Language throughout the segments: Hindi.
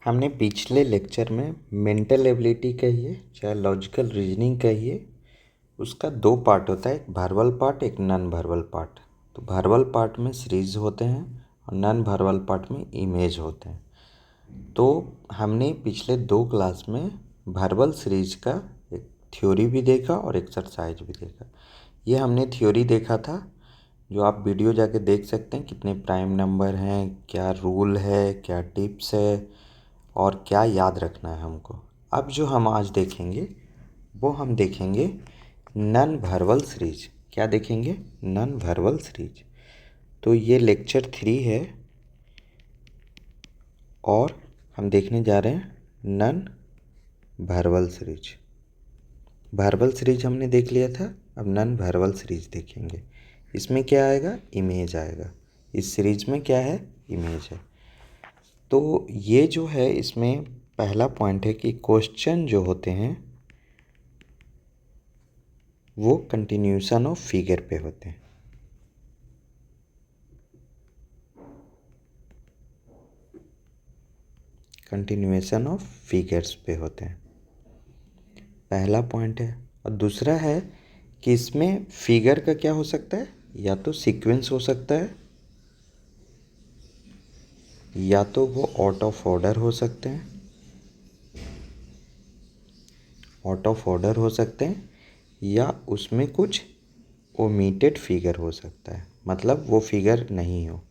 हमने पिछले लेक्चर में मेंटल एबिलिटी कहिए चाहे लॉजिकल रीजनिंग कहिए, उसका दो पार्ट होता है, एक वर्बल पार्ट एक नॉन वर्बल पार्ट। तो वर्बल पार्ट में सीरीज होते हैं और नॉन वर्बल पार्ट में इमेज होते हैं। तो हमने पिछले दो क्लास में वर्बल सीरीज का एक थ्योरी भी देखा और एक्सरसाइज भी देखा। ये हमने थ्योरी देखा था, जो आप वीडियो जाके देख सकते हैं, कितने प्राइम नंबर हैं, क्या रूल है, क्या टिप्स है और क्या याद रखना है हमको। अब जो हम आज देखेंगे वो हम देखेंगे नॉन वर्बल सीरीज। क्या देखेंगे? Non verbal series. तो ये लेक्चर 3 है और हम देखने जा रहे हैं non verbal series. Verbal series हमने देख लिया था, अब नॉन वर्बल सीरीज देखेंगे। इसमें क्या आएगा? इमेज आएगा। इस सीरीज में क्या है? इमेज है। तो ये जो है, इसमें पहला पॉइंट है कि क्वेश्चन जो होते हैं वो कंटिन्यूशन ऑफ फिगर पे होते हैं। कंटिन्यूएशन ऑफ फिगर्स पे होते हैं, पहला पॉइंट है। और दूसरा है कि इसमें फिगर का क्या हो सकता है? या तो सीक्वेंस हो सकता है, या तो वो आउट ऑफ ऑर्डर हो सकते हैं, आउट ऑफ ऑर्डर हो सकते हैं, या उसमें कुछ ओमिटेड फिगर हो सकता है, मतलब वो फिगर नहीं हो।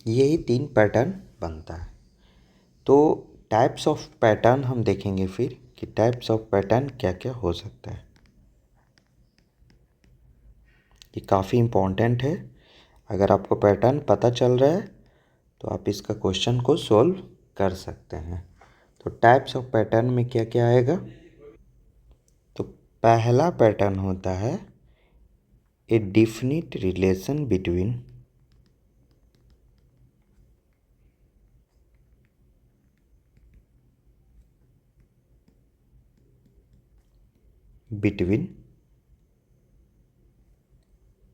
यही 3 पैटर्न बनता है। तो टाइप्स ऑफ पैटर्न हम देखेंगे फिर कि टाइप्स ऑफ पैटर्न क्या क्या हो सकता है। ये काफ़ी इम्पोर्टेंट है। अगर आपको पैटर्न पता चल रहा है तो आप इसका क्वेश्चन को सॉल्व कर सकते हैं। तो टाइप्स ऑफ पैटर्न में क्या क्या आएगा? तो पहला पैटर्न होता है ए डिफिनिट रिलेशन बिटवीन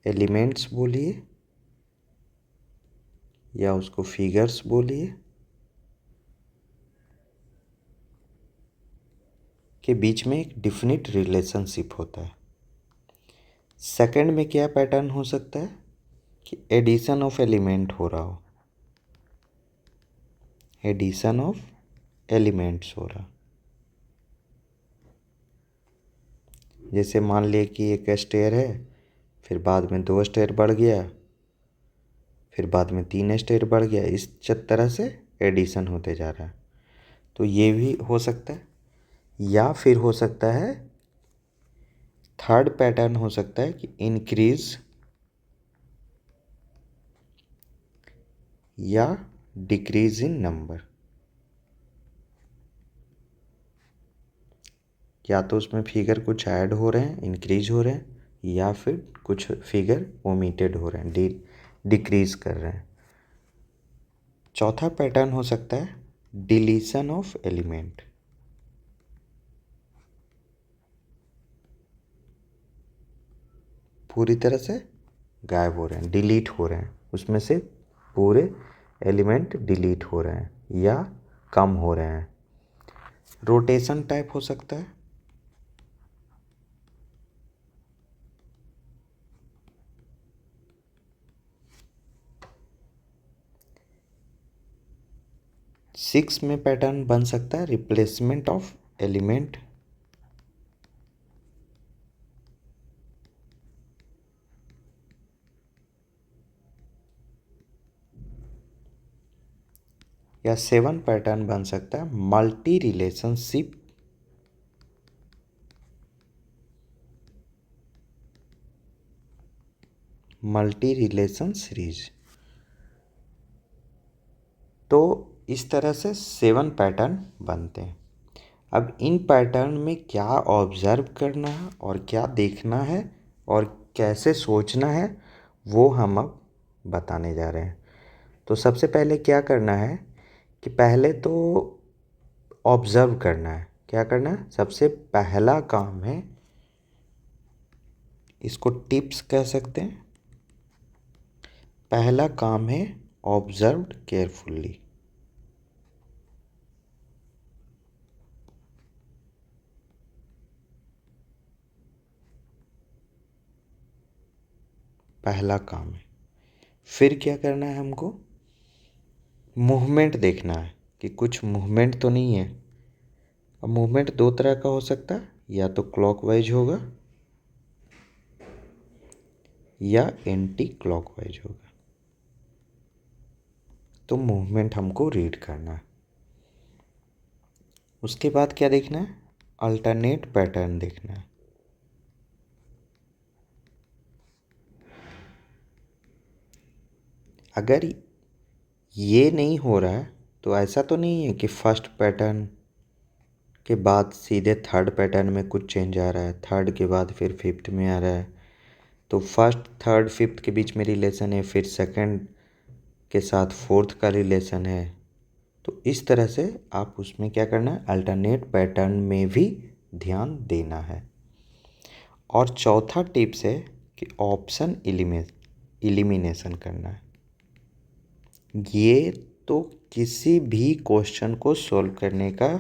एलिमेंट्स बोलिए या उसको फिगर्स बोलिए, के बीच में एक डिफिनिट रिलेशनशिप होता है। सेकंड में क्या पैटर्न हो सकता है कि एडिशन ऑफ एलिमेंट हो रहा हो, एडिशन ऑफ एलिमेंट्स हो रहा। जैसे मान लिए कि एक स्टेयर है, फिर बाद में 2 स्टेयर बढ़ गया, फिर बाद में 3 स्टेयर बढ़ गया, इस तरह से एडिशन होते जा रहा है। तो ये भी हो सकता है। या फिर हो सकता है, थर्ड पैटर्न हो सकता है कि इंक्रीज या डिक्रीज इन नंबर। या तो उसमें फिगर कुछ ऐड हो रहे हैं, इंक्रीज हो रहे हैं, या फिर कुछ फिगर ओमिटेड हो रहे हैं, डिक्रीज कर रहे हैं। चौथा पैटर्न हो सकता है डिलीशन ऑफ एलिमेंट। पूरी तरह से गायब हो रहे हैं, डिलीट हो रहे हैं, उसमें से पूरे एलिमेंट डिलीट हो रहे हैं या कम हो रहे हैं। रोटेशन टाइप हो सकता है। सिक्स में पैटर्न बन सकता है रिप्लेसमेंट ऑफ एलिमेंट। या 7 पैटर्न बन सकता है multi relationship. Multi relation series. तो इस तरह से 7 पैटर्न बनते हैं। अब इन पैटर्न में क्या ऑब्जर्व करना है और क्या देखना है और कैसे सोचना है, वो हम अब बताने जा रहे हैं। तो सबसे पहले क्या करना है कि पहले तो ऑब्जर्व करना है। क्या करना है? सबसे पहला काम है, इसको टिप्स कह सकते हैं। पहला काम है ऑब्जर्व्ड केयरफुल्ली। पहला काम है। फिर क्या करना है हमको? मूवमेंट देखना है कि कुछ मूवमेंट तो नहीं है। अब मूवमेंट दो तरह का हो सकता है, या तो क्लॉकवाइज होगा या एंटी क्लॉकवाइज होगा। तो मूवमेंट हमको रीड करना है। उसके बाद क्या देखना है? अल्टरनेट पैटर्न देखना है। अगर ये नहीं हो रहा है तो ऐसा तो नहीं है कि फर्स्ट पैटर्न के बाद सीधे थर्ड पैटर्न में कुछ चेंज आ रहा है, थर्ड के बाद फिर फिफ्थ में आ रहा है, तो फर्स्ट थर्ड फिफ्थ के बीच में रिलेशन है, फिर सेकंड के साथ फोर्थ का रिलेशन है। तो इस तरह से आप उसमें क्या करना है? अल्टरनेट पैटर्न में भी ध्यान देना है। और चौथा टिप्स है कि ऑप्शन एलिमिनेशन करना है। ये तो किसी भी क्वेश्चन को सॉल्व करने का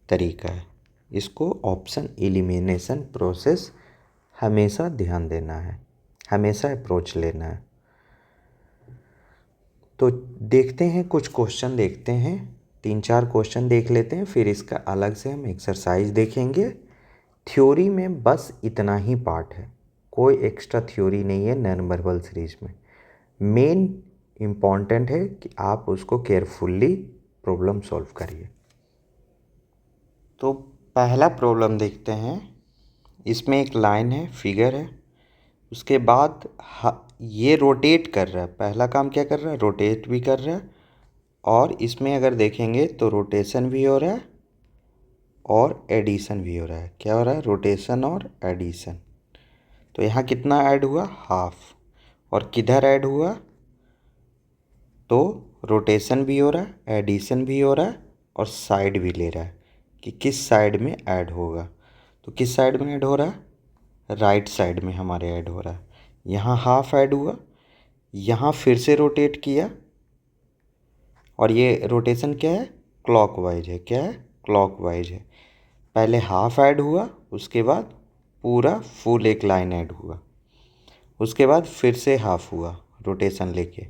तरीका है। इसको ऑप्शन एलिमिनेशन प्रोसेस हमेशा ध्यान देना है, हमेशा अप्रोच लेना है। तो देखते हैं, कुछ क्वेश्चन देखते हैं, 3-4 क्वेश्चन देख लेते हैं, फिर इसका अलग से हम एक्सरसाइज देखेंगे। थ्योरी में बस इतना ही पार्ट है, कोई एक्स्ट्रा थ्योरी नहीं है नॉन वर्बल सीरीज में। मेन इम्पॉर्टेंट है कि आप उसको केयरफुल्ली प्रॉब्लम सॉल्व करिए। तो पहला प्रॉब्लम देखते हैं। इसमें एक लाइन है, फिगर है, उसके बाद ये रोटेट कर रहा है। पहला काम क्या कर रहा है? रोटेट भी कर रहा है। और इसमें अगर देखेंगे तो रोटेशन भी हो रहा है और एडिशन भी हो रहा है। क्या हो रहा है? रोटेशन और एडिशन। तो यहाँ कितना ऐड हुआ? हाफ। और किधर ऐड हुआ? तो रोटेशन भी हो रहा है, एडिशन भी हो रहा है, और साइड भी ले रहा है कि किस साइड में ऐड होगा। तो किस साइड में ऐड हो रहा है? राइट साइड में हमारे ऐड हो रहा है। यहाँ हाफ ऐड हुआ, यहाँ फिर से रोटेट किया, और ये रोटेशन क्या है? क्लॉकवाइज है। क्या है? क्लॉकवाइज है। पहले हाफ ऐड हुआ, उसके बाद पूरा फुल एक लाइन ऐड हुआ, उसके बाद फिर से हाफ हुआ रोटेशन लेके,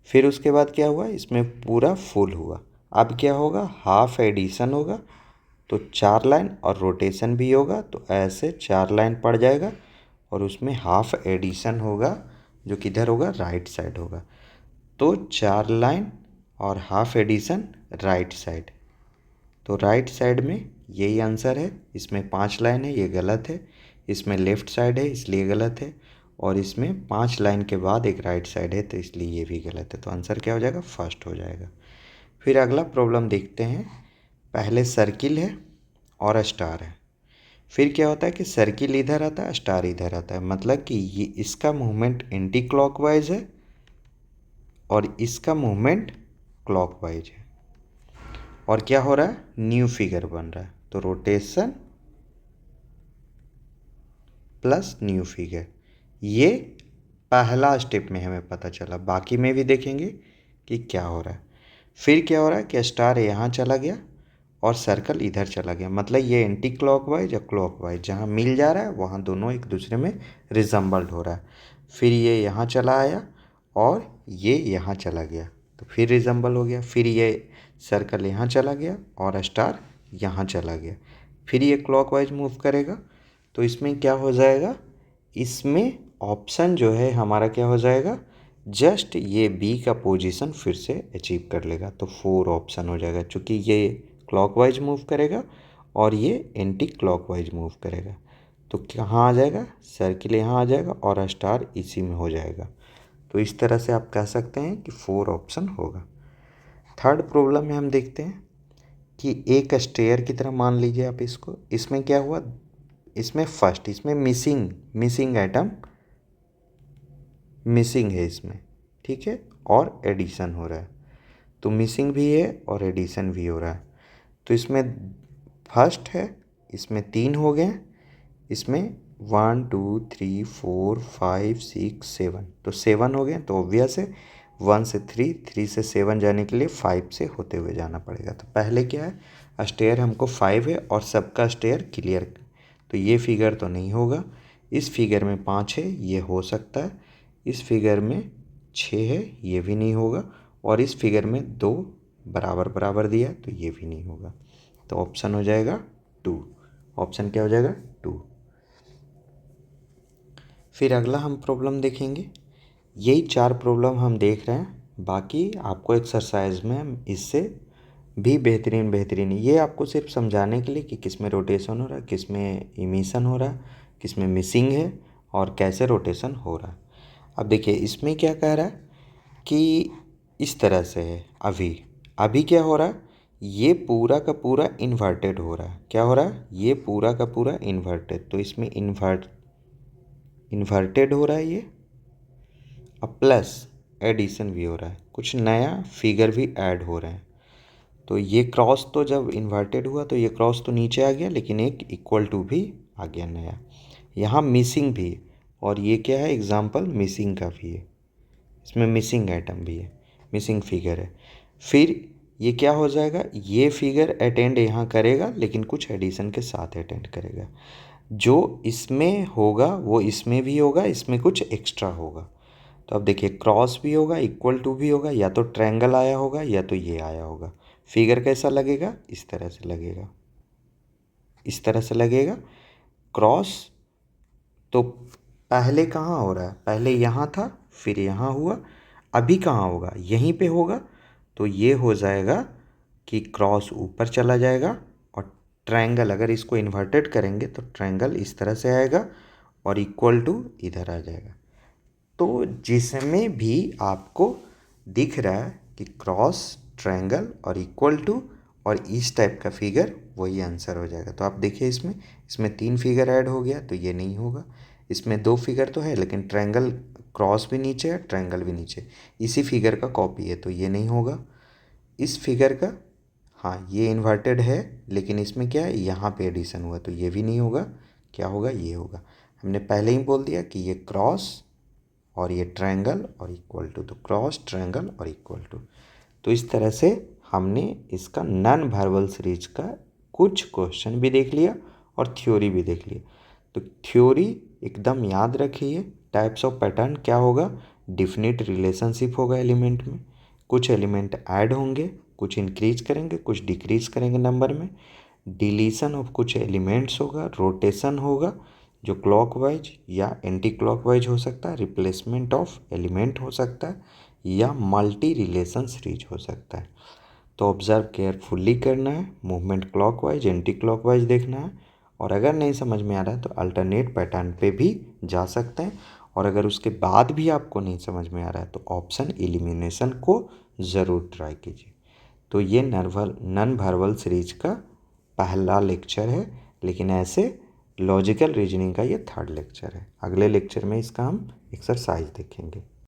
फिर उसके बाद क्या हुआ? इसमें पूरा फुल हुआ। अब क्या होगा? हाफ एडिशन होगा, तो 4 लाइन, और रोटेशन भी होगा, तो ऐसे 4 लाइन पड़ जाएगा, और उसमें हाफ एडिशन होगा जो किधर होगा? राइट साइड होगा। तो 4 लाइन और हाफ एडिशन राइट साइड। तो राइट साइड में यही आंसर है। इसमें 5 लाइन है, ये गलत है। इसमें लेफ़्ट साइड है, इसलिए गलत है। और इसमें 5 लाइन के बाद एक राइट साइड है, तो इसलिए ये भी गलत है। तो आंसर क्या हो जाएगा? फर्स्ट हो जाएगा। फिर अगला प्रॉब्लम देखते हैं। पहले सर्किल है और स्टार है। फिर क्या होता है कि सर्किल इधर आता है, स्टार इधर आता है, मतलब कि ये इसका मूवमेंट एंटी क्लॉकवाइज है और इसका मूवमेंट क्लॉकवाइज है। और क्या हो रहा है? न्यू फिगर बन रहा है। तो रोटेशन प्लस न्यू फिगर, ये पहला स्टेप में हमें पता चला। बाकी में भी देखेंगे कि क्या हो रहा है। फिर क्या हो रहा है कि स्टार यहाँ चला गया और सर्कल इधर चला गया, मतलब ये एंटी क्लॉकवाइज या क्लॉकवाइज, जहाँ मिल जा रहा है वहाँ दोनों एक दूसरे में रिजम्बल्ड हो रहा है। फिर ये यहाँ चला आया और ये यहाँ चला गया, तो फिर रिजम्बल हो गया। फिर ये सर्कल यहाँ चला गया और स्टार यहाँ चला गया, फिर ये क्लॉकवाइज मूव करेगा। तो इसमें क्या हो जाएगा? इसमें ऑप्शन जो है हमारा क्या हो जाएगा? जस्ट ये बी का पोजीशन फिर से अचीव कर लेगा, तो 4 ऑप्शन हो जाएगा, क्योंकि ये क्लॉकवाइज मूव करेगा और ये एंटी क्लॉकवाइज मूव करेगा। तो कहाँ आ जाएगा? सर्किल यहाँ आ जाएगा और स्टार इसी में हो जाएगा। तो इस तरह से आप कह सकते हैं कि 4 ऑप्शन होगा। थर्ड प्रॉब्लम में हम देखते हैं कि एक स्टेयर की तरह मान लीजिए आप इसको। इसमें क्या हुआ? इसमें फर्स्ट, इसमें मिसिंग आइटम मिसिंग है इसमें, ठीक है, और एडिशन हो रहा है। तो मिसिंग भी है और एडिशन भी हो रहा है। तो इसमें फर्स्ट है, इसमें 3 हो गए, इसमें 1 2 3 4 5 6 7, तो 7 हो गए। तो ऑब्वियस है 1 से 3, 3 से 7 जाने के लिए 5 से होते हुए जाना पड़ेगा। तो पहले क्या है, स्टेयर हमको 5 है और सबका स्टेयर क्लियर, तो ये फिगर तो नहीं होगा। इस फिगर में 5 है, ये हो सकता है। इस फिगर में 6 है, ये भी नहीं होगा। और इस फिगर में 2 बराबर बराबर दिया, तो ये भी नहीं होगा। तो ऑप्शन हो जाएगा 2। ऑप्शन क्या हो जाएगा? 2। फिर अगला हम प्रॉब्लम देखेंगे। यही 4 प्रॉब्लम हम देख रहे हैं, बाकी आपको एक्सरसाइज में इससे भी बेहतरीन बेहतरीन, ये आपको सिर्फ समझाने के लिए कि किस में रोटेशन हो रहा है, किस में इमिशन हो रहा है, किस में मिसिंग है और कैसे रोटेशन हो रहा है। अब देखिए इसमें क्या कह रहा है कि इस तरह से है। अभी अभी क्या हो रहा है, ये पूरा का पूरा इन्वर्टेड हो रहा है। क्या हो रहा है? ये पूरा का पूरा इन्वर्टेड, तो इसमें इन्वर्टेड हो रहा है ये। अब प्लस एडिशन भी हो रहा है, कुछ नया फिगर भी ऐड हो रहे हैं। तो ये क्रॉस तो जब इन्वर्टेड हुआ तो ये क्रॉस तो नीचे आ गया, लेकिन एक इक्वल टू भी आ गया नया। यहाँ मिसिंग भी है, और ये क्या है? एग्जाम्पल मिसिंग का भी है। इसमें मिसिंग आइटम भी है, मिसिंग फिगर है। फिर ये क्या हो जाएगा, ये फिगर अटेंड यहाँ करेगा, लेकिन कुछ एडिशन के साथ अटेंड करेगा। जो इसमें होगा वो इसमें भी होगा, इसमें कुछ एक्स्ट्रा होगा। तो अब देखिए क्रॉस भी होगा, इक्वल टू भी होगा, या तो ट्रायंगल आया होगा या तो ये आया होगा। फिगर कैसा लगेगा? इस तरह से लगेगा, इस तरह से लगेगा। क्रॉस तो पहले कहाँ हो रहा है? पहले यहाँ था, फिर यहाँ हुआ, अभी कहाँ होगा? यहीं पे होगा। तो ये हो जाएगा कि क्रॉस ऊपर चला जाएगा, और ट्रायंगल अगर इसको इन्वर्टेड करेंगे तो ट्रायंगल इस तरह से आएगा और इक्वल टू इधर आ जाएगा। तो जिसमें भी आपको दिख रहा है कि क्रॉस, ट्रायंगल और इक्वल टू और इस टाइप का फिगर, वही आंसर हो जाएगा। तो आप देखिए इसमें 3 फिगर ऐड हो गया, तो ये नहीं होगा। इसमें 2 फिगर तो है, लेकिन ट्रायंगल, क्रॉस भी नीचे है, ट्रायंगल भी नीचे, इसी फिगर का कॉपी है, तो ये नहीं होगा। इस फिगर का, हाँ ये इन्वर्टेड है, लेकिन इसमें क्या है, यहाँ पे एडिशन हुआ, तो ये भी नहीं होगा। क्या होगा? ये होगा। हमने पहले ही बोल दिया कि ये क्रॉस और ये ट्रायंगल और इक्वल टू, तो क्रॉस, ट्रायंगल और इक्वल टू। तो इस तरह से हमने इसका नॉन वर्बल सीरीज का कुछ क्वेश्चन भी देख लिया और थ्योरी भी देख लिया। तो थ्योरी एकदम याद रखिए। टाइप्स ऑफ पैटर्न क्या होगा? डिफिनिट रिलेशनशिप होगा एलिमेंट में, कुछ एलिमेंट ऐड होंगे, कुछ इंक्रीज करेंगे, कुछ डिक्रीज करेंगे नंबर में। डिलीशन ऑफ कुछ एलिमेंट्स होगा, रोटेशन होगा जो क्लॉकवाइज या एंटी क्लॉकवाइज हो सकता है, रिप्लेसमेंट ऑफ एलिमेंट हो सकता है, या मल्टी रिलेशन सीरीज हो सकता है। तो ऑब्जर्व केयरफुल्ली करना है, मूवमेंट क्लॉकवाइज एंटी क्लॉकवाइज देखना है। और अगर नहीं समझ में आ रहा है तो अल्टरनेट पैटर्न पे भी जा सकते हैं। और अगर उसके बाद भी आपको नहीं समझ में आ रहा है तो ऑप्शन एलिमिनेशन को ज़रूर ट्राई कीजिए। तो ये नॉन वर्बल सीरीज का पहला लेक्चर है, लेकिन ऐसे लॉजिकल रीजनिंग का ये 3rd लेक्चर है। अगले लेक्चर में इसका हम एक्सरसाइज देखेंगे।